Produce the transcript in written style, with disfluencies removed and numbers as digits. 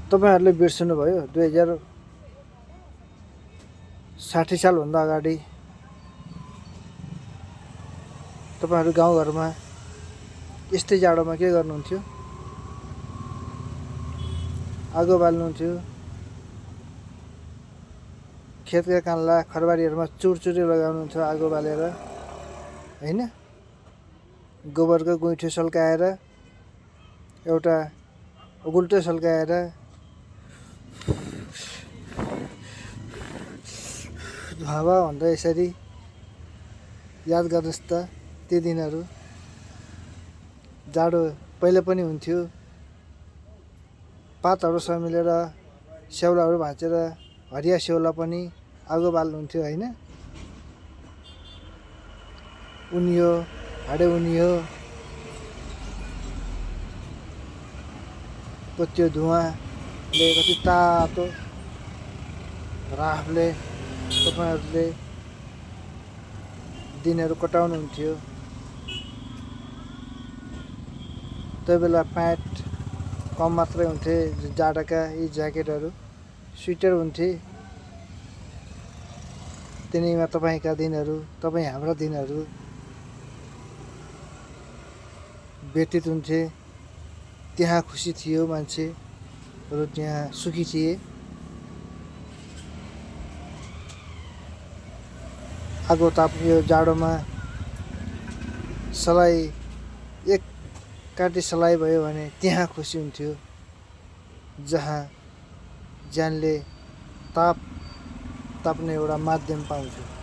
तपाईहरुले बिर्सनुभयो 2060 सालभन्दा अगाडि तपाईहरु गाउँघरमा यस्तै जाडोमा के गर्नुहुन्थ्यो? आगो बाल्नुहुन्थ्यो। खेतका कान्ला खरबारीहरुमा चुरचुरे लगाउनुहुन्थ्यो आगो बालेर, हैन? गोबरको गुइठो सल्काएर एउटा गुल्टो सल्काएर धुवा भन्दा यसरी याद गर्नुस् त ती दिनहरु। जाडो पहिले पनि हुन्थ्यो। पातहरु समिलेर स्याउलाहरु भाँचेर हरिया स्याउला पनि आगो बाल्नुहुन्थ्यो, हैन? उनियो, हाडे उनियो। त्यो धुवाले कति तातो राफले तपाईहरुले दिनहरु कटाउनुहुन्थ्यो। त्यो बेला प्यान्ट कम मात्रै हुन्थे, जाडाका यी ज्याकेटहरु स्वेटर हुन्थे। तिनीमा तपाईका दिनहरु, तपाई हाम्रा दिनहरु व्यतीत हुन्थे। त्यहाँ खुसी थियो मान्छेहरु, त्यहाँ सुखी थिए। आगो ताप्यो जाडोमा सलाई एक काटी सलाई भयो भने त्यहाँ खुसी हुन्थ्यो, जहाँ ज्यानले ताप्ने एउटा माध्यम पाउँथ्यो।